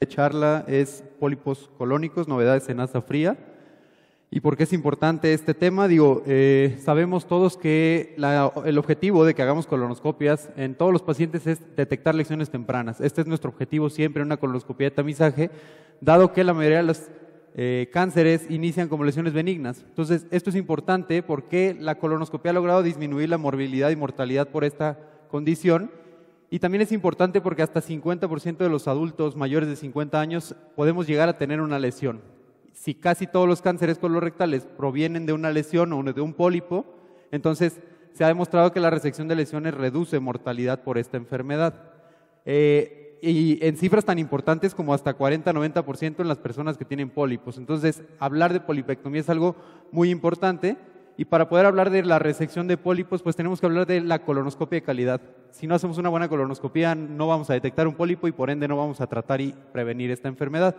Charla es pólipos colónicos, novedades en asa fría. ¿Y por qué es importante este tema? Sabemos todos que el objetivo de que hagamos colonoscopias en todos los pacientes es detectar lesiones tempranas. Este es nuestro objetivo siempre en una colonoscopia de tamizaje, dado que la mayoría de los cánceres inician como lesiones benignas. Entonces, esto es importante porque la colonoscopia ha logrado disminuir la morbilidad y mortalidad por esta condición. Y también es importante porque hasta 50% de los adultos mayores de 50 años podemos llegar a tener una lesión. Si casi todos los cánceres colorectales provienen de una lesión o de un pólipo, entonces se ha demostrado que la resección de lesiones reduce mortalidad por esta enfermedad. Y en cifras tan importantes como hasta 40-90% en las personas que tienen pólipos. Entonces, hablar de polipectomía es algo muy importante. Y para poder hablar de la resección de pólipos, pues tenemos que hablar de la colonoscopia de calidad. Si no hacemos una buena colonoscopia, no vamos a detectar un pólipo y por ende no vamos a tratar y prevenir esta enfermedad.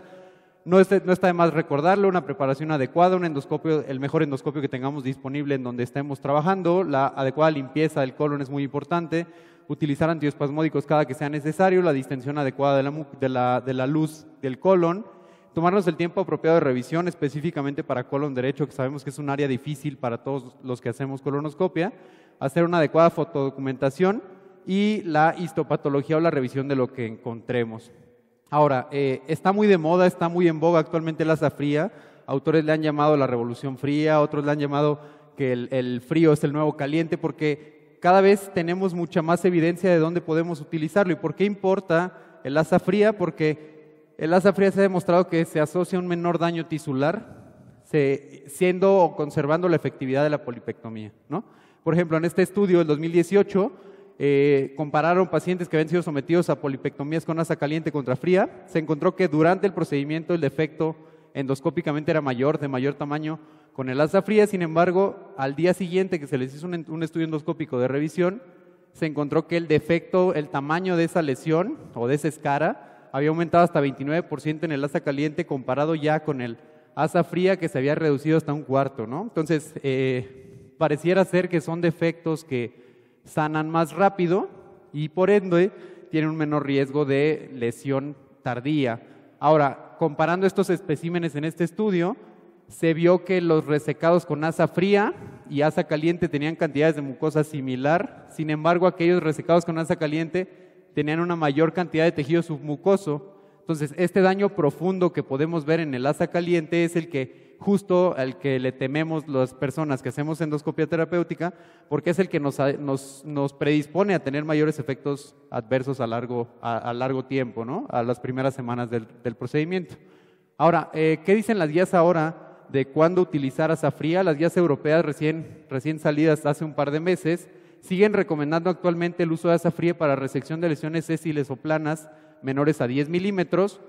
No está de más recordarlo, una preparación adecuada, un endoscopio, el mejor endoscopio que tengamos disponible en donde estemos trabajando, la adecuada limpieza del colon es muy importante, utilizar antiespasmódicos cada que sea necesario, la distensión adecuada de la luz del colon, tomarnos el tiempo apropiado de revisión, específicamente para colon derecho, que sabemos que es un área difícil para todos los que hacemos colonoscopia, hacer una adecuada fotodocumentación y la histopatología o la revisión de lo que encontremos. Ahora, está muy de moda, está muy en boga actualmente la asa fría. Autores le han llamado la revolución fría, otros le han llamado que el frío es el nuevo caliente, porque cada vez tenemos mucha más evidencia de dónde podemos utilizarlo. ¿Y por qué importa el asa fría? Porque el asa fría se ha demostrado que se asocia a un menor daño tisular, siendo o conservando la efectividad de la polipectomía, ¿no? Por ejemplo, en este estudio del 2018, compararon pacientes que habían sido sometidos a polipectomías con asa caliente contra fría. Se encontró que durante el procedimiento el defecto endoscópicamente era mayor, de mayor tamaño con el asa fría. Sin embargo, al día siguiente que se les hizo un estudio endoscópico de revisión, se encontró que el defecto, el tamaño de esa lesión o de esa escara, había aumentado hasta 29% en el asa caliente comparado ya con el asa fría que se había reducido hasta un cuarto, ¿no? Entonces, pareciera ser que son defectos que sanan más rápido y por ende tienen un menor riesgo de lesión tardía. Ahora, comparando estos especímenes en este estudio, se vio que los resecados con asa fría y asa caliente tenían cantidades de mucosa similar. Sin embargo, aquellos resecados con asa caliente tenían una mayor cantidad de tejido submucoso. Entonces, este daño profundo que podemos ver en el asa caliente es el que justo al que le tememos las personas que hacemos endoscopia terapéutica, porque es el que nos predispone a tener mayores efectos adversos a largo tiempo, ¿no? A las primeras semanas del procedimiento. Ahora, ¿qué dicen las guías ahora de cuándo utilizar asa fría? Las guías europeas recién salidas hace un par de meses siguen recomendando actualmente el uso de asa fría para resección de lesiones sésiles o planas menores a 10 milímetros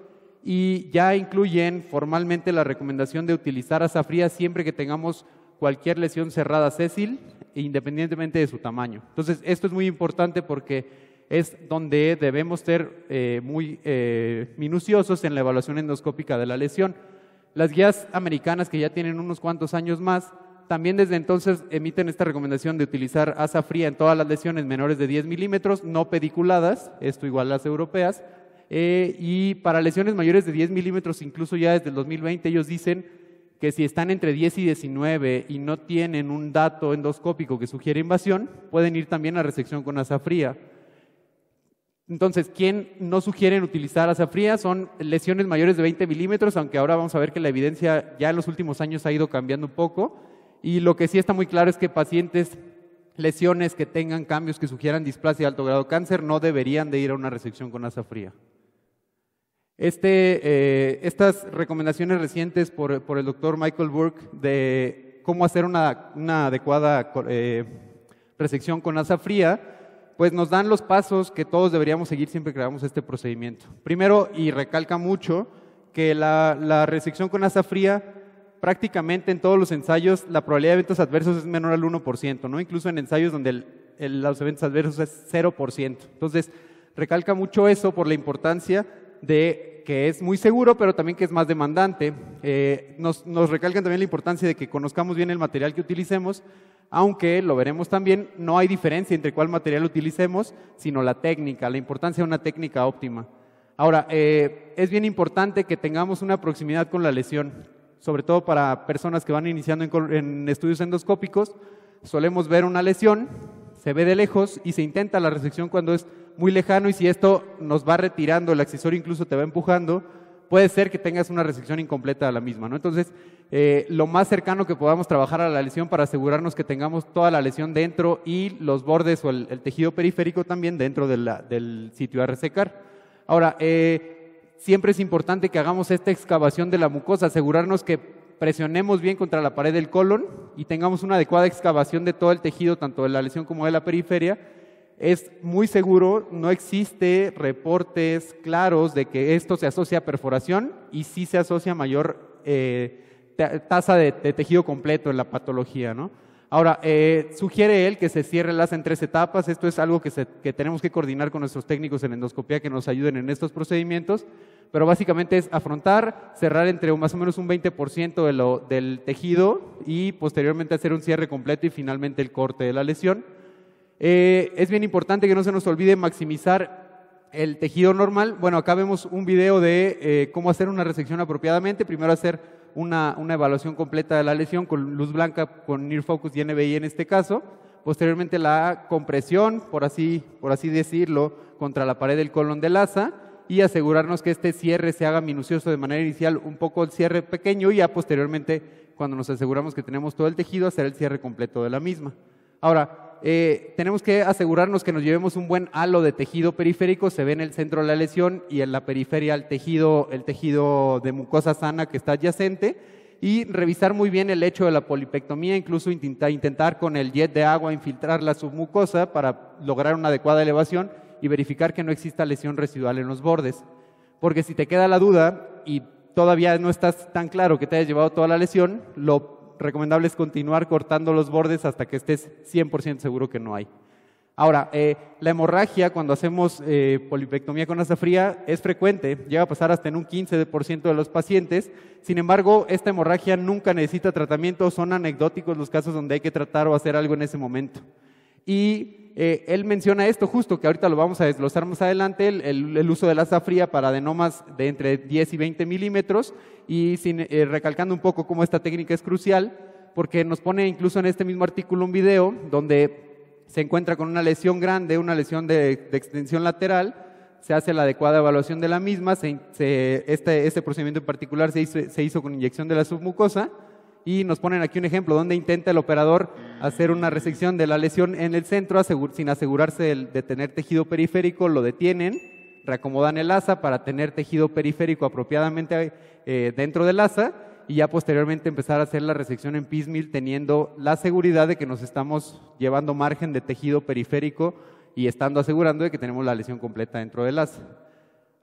y ya incluyen formalmente la recomendación de utilizar asa fría siempre que tengamos cualquier lesión cerrada sésil, independientemente de su tamaño. Entonces, esto es muy importante porque es donde debemos ser muy minuciosos en la evaluación endoscópica de la lesión. Las guías americanas, que ya tienen unos cuantos años más, también desde entonces emiten esta recomendación de utilizar asa fría en todas las lesiones menores de 10 milímetros, no pediculadas, esto igual a las europeas, y para lesiones mayores de 10 milímetros, incluso ya desde el 2020, ellos dicen que si están entre 10 y 19 y no tienen un dato endoscópico que sugiere invasión, pueden ir también a resección con asa fría. Entonces, ¿quién no sugieren utilizar asa fría? Son lesiones mayores de 20 milímetros, aunque ahora vamos a ver que la evidencia ya en los últimos años ha ido cambiando un poco. Y lo que sí está muy claro es que pacientes, lesiones que tengan cambios que sugieran displasia de alto grado de cáncer no deberían de ir a una resección con asa fría. Estas recomendaciones recientes por el doctor Michael Burke de cómo hacer una adecuada resección con asa fría, pues nos dan los pasos que todos deberíamos seguir siempre que hagamos este procedimiento. Primero, y recalca mucho, que la resección con asa fría prácticamente en todos los ensayos la probabilidad de eventos adversos es menor al 1%, ¿no? Incluso en ensayos donde los eventos adversos es 0%. Entonces, recalca mucho eso por la importancia de que es muy seguro, pero también que es más demandante. Nos recalcan también la importancia de que conozcamos bien el material que utilicemos, aunque, lo veremos también, no hay diferencia entre cuál material utilicemos, sino la técnica, la importancia de una técnica óptima. Ahora, es bien importante que tengamos una proximidad con la lesión, sobre todo para personas que van iniciando en estudios endoscópicos. Solemos ver una lesión, se ve de lejos y se intenta la resección cuando es muy lejano, y si esto nos va retirando, el accesorio incluso te va empujando, puede ser que tengas una resección incompleta de la misma, ¿no? Entonces, lo más cercano que podamos trabajar a la lesión para asegurarnos que tengamos toda la lesión dentro y los bordes o el tejido periférico también dentro del sitio a resecar. Ahora, siempre es importante que hagamos esta excavación de la mucosa, asegurarnos que presionemos bien contra la pared del colon y tengamos una adecuada excavación de todo el tejido, tanto de la lesión como de la periferia. Es muy seguro, no existe reportes claros de que esto se asocia a perforación, y sí se asocia a mayor tasa de tejido completo en la patología, ¿no? Ahora, sugiere él que se cierre el asa en 3 etapas. Esto es algo que tenemos que coordinar con nuestros técnicos en endoscopía que nos ayuden en estos procedimientos, pero básicamente es afrontar, cerrar entre más o menos un 20% del tejido y posteriormente hacer un cierre completo y finalmente el corte de la lesión. Es bien importante que no se nos olvide maximizar el tejido normal. Bueno, acá vemos un video de cómo hacer una resección apropiadamente. Primero hacer una evaluación completa de la lesión con luz blanca, con Near Focus y NBI en este caso. Posteriormente la compresión, por así decirlo, contra la pared del colon del asa, y asegurarnos que este cierre se haga minucioso de manera inicial, un poco el cierre pequeño, y ya posteriormente, cuando nos aseguramos que tenemos todo el tejido, hacer el cierre completo de la misma. Ahora, tenemos que asegurarnos que nos llevemos un buen halo de tejido periférico. Se ve en el centro de la lesión y en la periferia el tejido de mucosa sana que está adyacente, y revisar muy bien el hecho de la polipectomía, incluso intentar con el jet de agua infiltrar la submucosa para lograr una adecuada elevación y verificar que no exista lesión residual en los bordes. Porque si te queda la duda y todavía no estás tan claro que te hayas llevado toda la lesión, lo recomendable es continuar cortando los bordes hasta que estés 100% seguro que no hay. Ahora, la hemorragia cuando hacemos polipectomía con asa fría es frecuente, llega a pasar hasta en un 15% de los pacientes. Sin embargo, esta hemorragia nunca necesita tratamiento, son anecdóticos los casos donde hay que tratar o hacer algo en ese momento. Y él menciona esto justo, que ahorita lo vamos a desglosar más adelante, el uso del asa fría para adenomas de entre 10 y 20 milímetros, y recalcando un poco cómo esta técnica es crucial, porque nos pone incluso en este mismo artículo un video donde se encuentra con una lesión grande, una lesión de extensión lateral. Se hace la adecuada evaluación de la misma. Este procedimiento en particular se hizo con inyección de la submucosa, y nos ponen aquí un ejemplo donde intenta el operador hacer una resección de la lesión en el centro sin asegurarse de tener tejido periférico. Lo detienen, reacomodan el asa para tener tejido periférico apropiadamente dentro del asa, y ya posteriormente empezar a hacer la resección en piecemeal, teniendo la seguridad de que nos estamos llevando margen de tejido periférico y estando asegurando de que tenemos la lesión completa dentro del asa.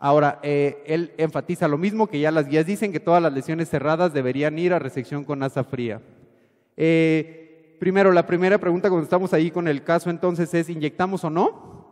Ahora, él enfatiza lo mismo que ya las guías dicen, que todas las lesiones cerradas deberían ir a resección con asa fría. Primero, la primera pregunta cuando estamos ahí con el caso entonces es: ¿inyectamos o no?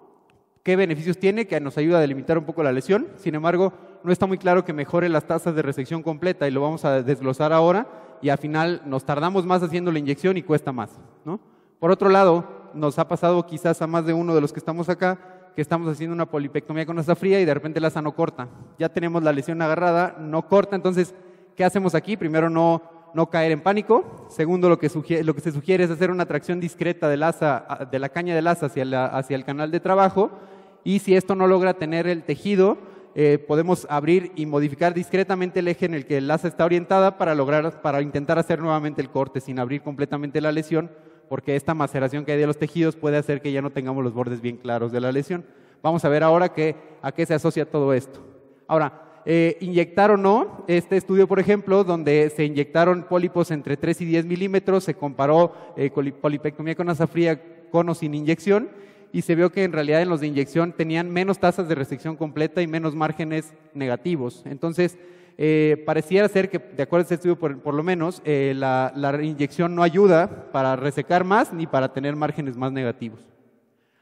¿Qué beneficios tiene? Que nos ayuda a delimitar un poco la lesión. Sin embargo, no está muy claro que mejore las tasas de resección completa, y lo vamos a desglosar ahora, y al final nos tardamos más haciendo la inyección y cuesta más, ¿no? Por otro lado, nos ha pasado quizás a más de uno de los que estamos acá, que estamos haciendo una polipectomía con asa fría y de repente el asa no corta. Ya tenemos la lesión agarrada, no corta. Entonces, ¿qué hacemos aquí? Primero, no caer en pánico. Segundo, lo que se sugiere es hacer una tracción discreta del asa, de la caña del asa hacia el canal de trabajo. Y si esto no logra tener el tejido, podemos abrir y modificar discretamente el eje en el que el asa está orientada para intentar hacer nuevamente el corte sin abrir completamente la lesión, porque esta maceración que hay de los tejidos puede hacer que ya no tengamos los bordes bien claros de la lesión. Vamos a ver ahora a qué se asocia todo esto. Ahora, inyectar o no, este estudio, por ejemplo, donde se inyectaron pólipos entre 3 y 10 milímetros, se comparó polipectomía con asa fría con o sin inyección, y se vio que en realidad en los de inyección tenían menos tasas de resección completa y menos márgenes negativos. Entonces, pareciera ser que, de acuerdo a este estudio por lo menos, la inyección no ayuda para resecar más ni para tener márgenes más negativos.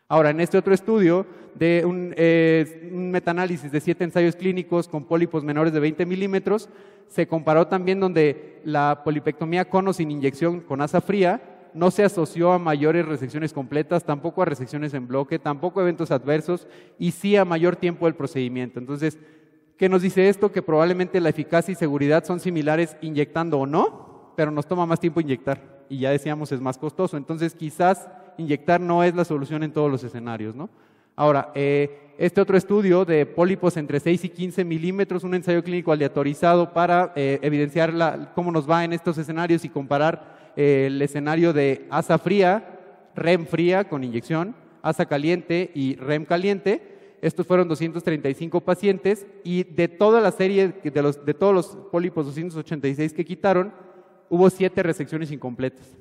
Ahora, en este otro estudio, de un metaanálisis de 7 ensayos clínicos con pólipos menores de 20 milímetros, se comparó también donde la polipectomía con o sin inyección con asa fría no se asoció a mayores resecciones completas, tampoco a resecciones en bloque, tampoco a eventos adversos y sí a mayor tiempo del procedimiento. Entonces, ¿qué nos dice esto? Que probablemente la eficacia y seguridad son similares inyectando o no, pero nos toma más tiempo inyectar y ya decíamos es más costoso. Entonces, quizás inyectar no es la solución en todos los escenarios, ¿no? Ahora, este otro estudio de pólipos entre 6 y 15 milímetros, un ensayo clínico aleatorizado para evidenciar cómo nos va en estos escenarios y comparar el escenario de ASA fría, REM fría con inyección, ASA caliente y REM caliente. Estos fueron 235 pacientes y de toda la serie, de todos los pólipos 286 que quitaron, hubo 7 resecciones incompletas.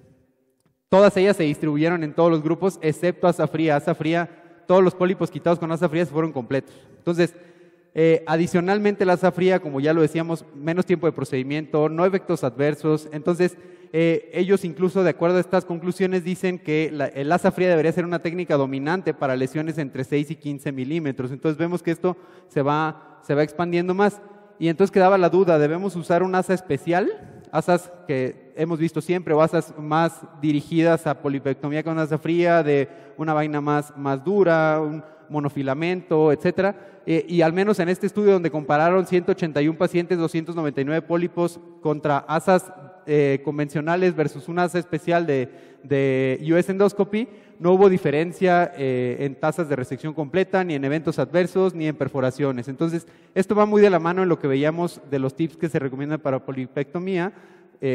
Todas ellas se distribuyeron en todos los grupos, excepto ASA fría. ASA fría, todos los pólipos quitados con ASA fría fueron completos. Entonces, adicionalmente la ASA fría, como ya lo decíamos, menos tiempo de procedimiento, no efectos adversos. Entonces, ellos incluso de acuerdo a estas conclusiones dicen que el ASA fría debería ser una técnica dominante para lesiones entre 6 y 15 milímetros. Entonces vemos que esto se va expandiendo más. Y entonces quedaba la duda, ¿debemos usar un ASA especial? ASAs que hemos visto siempre o ASAs más dirigidas a polipectomía con ASA fría, de una vaina más dura, un monofilamento, etcétera. Y al menos en este estudio donde compararon 181 pacientes, 299 pólipos contra ASAs convencionales versus un ASA especial de US Endoscopy, no hubo diferencia en tasas de resección completa, ni en eventos adversos, ni en perforaciones. Entonces, esto va muy de la mano en lo que veíamos de los tips que se recomiendan para polipectomía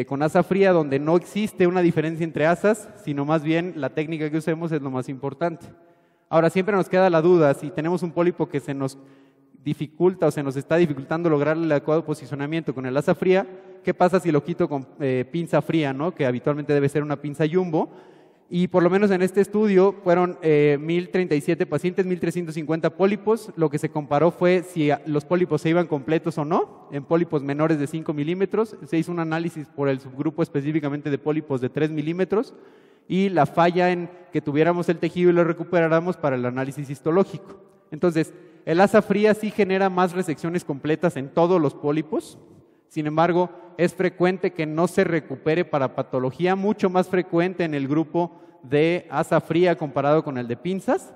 con ASA fría, donde no existe una diferencia entre ASAs, sino más bien la técnica que usemos es lo más importante. Ahora, siempre nos queda la duda, si tenemos un pólipo que se nos dificulta o se nos está dificultando lograr el adecuado posicionamiento con el ASA fría, ¿qué pasa si lo quito con pinza fría, ¿no? Que habitualmente debe ser una pinza jumbo? Y por lo menos en este estudio fueron 1,037 pacientes, 1,350 pólipos. Lo que se comparó fue si los pólipos se iban completos o no, en pólipos menores de 5 milímetros. Se hizo un análisis por el subgrupo específicamente de pólipos de 3 milímetros y la falla en que tuviéramos el tejido y lo recuperáramos para el análisis histológico. Entonces, el ASA fría sí genera más resecciones completas en todos los pólipos. Sin embargo, es frecuente que no se recupere para patología, mucho más frecuente en el grupo de ASA fría comparado con el de pinzas,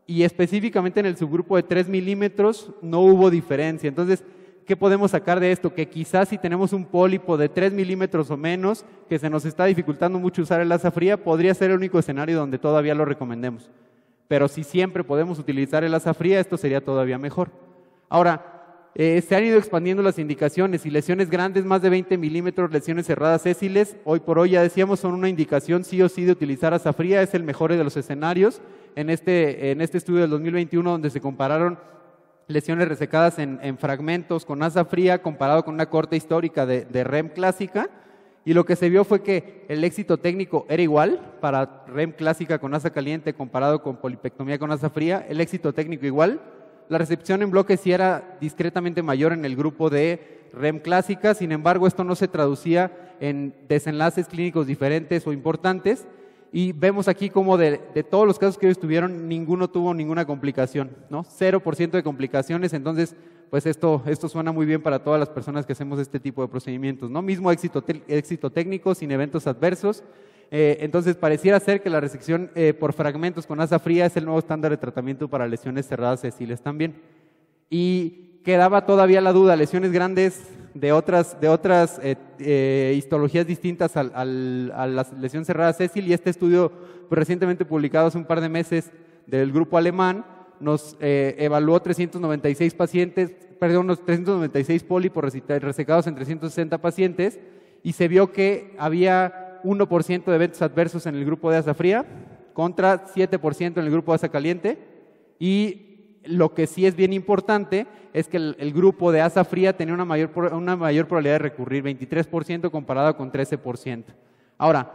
y específicamente en el subgrupo de 3 milímetros no hubo diferencia. Entonces, ¿qué podemos sacar de esto? Que quizás si tenemos un pólipo de 3 milímetros o menos, que se nos está dificultando mucho usar el ASA fría, podría ser el único escenario donde todavía lo recomendemos. Pero si siempre podemos utilizar el ASA fría, esto sería todavía mejor. Ahora, se han ido expandiendo las indicaciones y lesiones grandes, más de 20 milímetros, lesiones cerradas sésiles, hoy por hoy ya decíamos son una indicación sí o sí de utilizar ASA fría, es el mejor de los escenarios. En este estudio del 2021 donde se compararon lesiones resecadas en fragmentos con ASA fría comparado con una corte histórica de REM clásica, y lo que se vio fue que el éxito técnico era igual para REM clásica con ASA caliente comparado con polipectomía con ASA fría, el éxito técnico igual. La recepción en bloque sí era discretamente mayor en el grupo de REM clásica, sin embargo esto no se traducía en desenlaces clínicos diferentes o importantes, y vemos aquí como de todos los casos que ellos tuvieron, ninguno tuvo ninguna complicación, ¿no? 0% de complicaciones. Entonces, pues esto suena muy bien para todas las personas que hacemos este tipo de procedimientos, ¿no? Mismo éxito técnico, sin eventos adversos. Entonces pareciera ser que la resección por fragmentos con ASA fría es el nuevo estándar de tratamiento para lesiones cerradas sésiles también. Y quedaba todavía la duda, lesiones grandes de otras histologías distintas a la lesión cerrada sésil, y este estudio pues, recientemente publicado hace un par de meses del grupo alemán nos evaluó 396 pólipos resecados en 360 pacientes, y se vio que había 1% de eventos adversos en el grupo de ASA fría contra 7% en el grupo de ASA caliente, y lo que sí es bien importante es que el grupo de ASA fría tenía una mayor probabilidad de recurrir, 23% comparado con 13%. Ahora,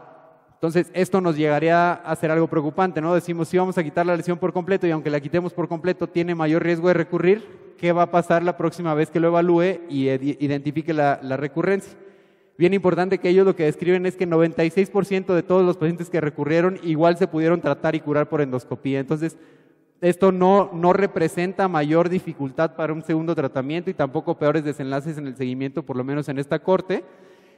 entonces esto nos llegaría a ser algo preocupante, ¿no? Decimos, si vamos a quitar la lesión por completo y aunque la quitemos por completo tiene mayor riesgo de recurrir, ¿qué va a pasar la próxima vez que lo evalúe y identifique la recurrencia? Bien importante que ellos lo que describen es que 96% de todos los pacientes que recurrieron igual se pudieron tratar y curar por endoscopía. Entonces, esto no representa mayor dificultad para un segundo tratamiento y tampoco peores desenlaces en el seguimiento, por lo menos en esta corte.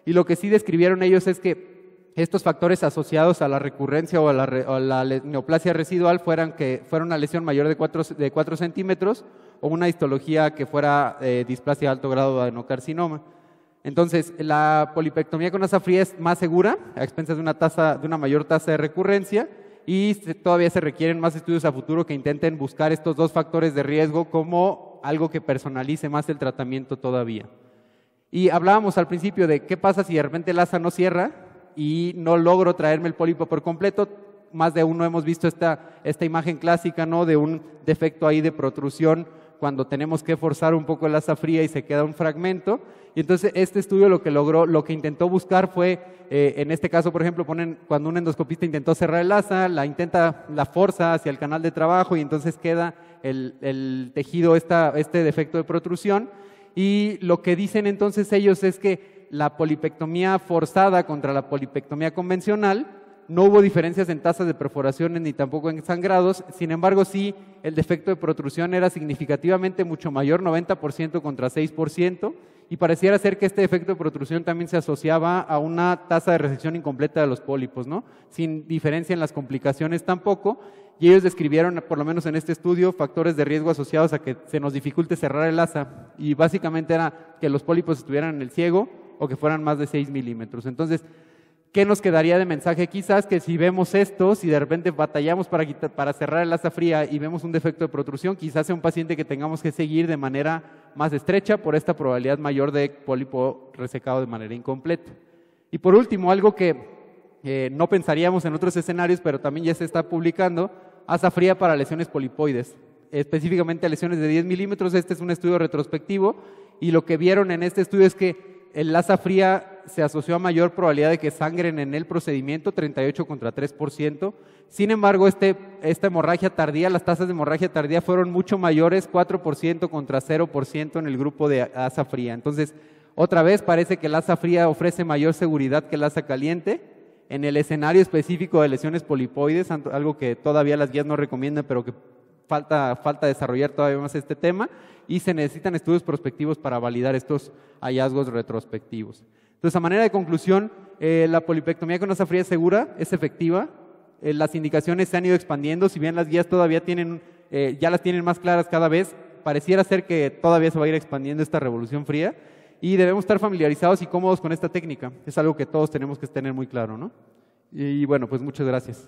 Y lo que sí describieron ellos es que estos factores asociados a la recurrencia o a la neoplasia residual que fuera una lesión mayor de 4 centímetros o una histología que fuera displasia de alto grado de adenocarcinoma. Entonces, la polipectomía con asa fría es más segura, a expensas de una mayor tasa de recurrencia, y todavía se requieren más estudios a futuro que intenten buscar estos dos factores de riesgo como algo que personalice más el tratamiento todavía. Y hablábamos al principio de qué pasa si de repente el asa no cierra y no logro traerme el pólipo por completo. Más de uno hemos visto esta imagen clásica, ¿no?, de un defecto ahí de protrusión cuando tenemos que forzar un poco el asa fría y se queda un fragmento. Y entonces este estudio lo que intentó buscar fue, en este caso, por ejemplo, cuando un endoscopista intentó cerrar el asa, la forza hacia el canal de trabajo y entonces queda el tejido, este defecto de protrusión. Y lo que dicen entonces ellos es que la polipectomía forzada contra la polipectomía convencional no hubo diferencias en tasas de perforaciones ni tampoco en sangrados. Sin embargo, sí, el defecto de protrusión era significativamente mucho mayor, 90% contra 6%, y pareciera ser que este defecto de protrusión también se asociaba a una tasa de resección incompleta de los pólipos, ¿no?, sin diferencia en las complicaciones tampoco. Y ellos describieron, por lo menos en este estudio, factores de riesgo asociados a que se nos dificulte cerrar el asa, y básicamente era que los pólipos estuvieran en el ciego o que fueran más de 6 milímetros. Entonces, ¿qué nos quedaría de mensaje? Quizás que si vemos esto, si de repente batallamos para cerrar el asa fría y vemos un defecto de protrusión, quizás sea un paciente que tengamos que seguir de manera más estrecha por esta probabilidad mayor de pólipo resecado de manera incompleta. Y por último, algo que no pensaríamos en otros escenarios, pero también ya se está publicando, asa fría para lesiones polipoides, específicamente lesiones de 10 milímetros. Este es un estudio retrospectivo y lo que vieron en este estudio es que el asa fría se asoció a mayor probabilidad de que sangren en el procedimiento, 38 contra 3%. Sin embargo, esta hemorragia tardía, las tasas de hemorragia tardía fueron mucho mayores, 4% contra 0% en el grupo de asa fría. Entonces, otra vez parece que el asa fría ofrece mayor seguridad que el asa caliente en el escenario específico de lesiones polipoides, algo que todavía las guías no recomiendan, pero que falta desarrollar todavía más este tema, y se necesitan estudios prospectivos para validar estos hallazgos retrospectivos. Entonces, a manera de conclusión, la polipectomía con asa fría es segura, es efectiva, las indicaciones se han ido expandiendo, si bien las guías todavía ya las tienen más claras cada vez, pareciera ser que todavía se va a ir expandiendo esta revolución fría, y debemos estar familiarizados y cómodos con esta técnica. Es algo que todos tenemos que tener muy claro, ¿no? Y bueno, pues muchas gracias.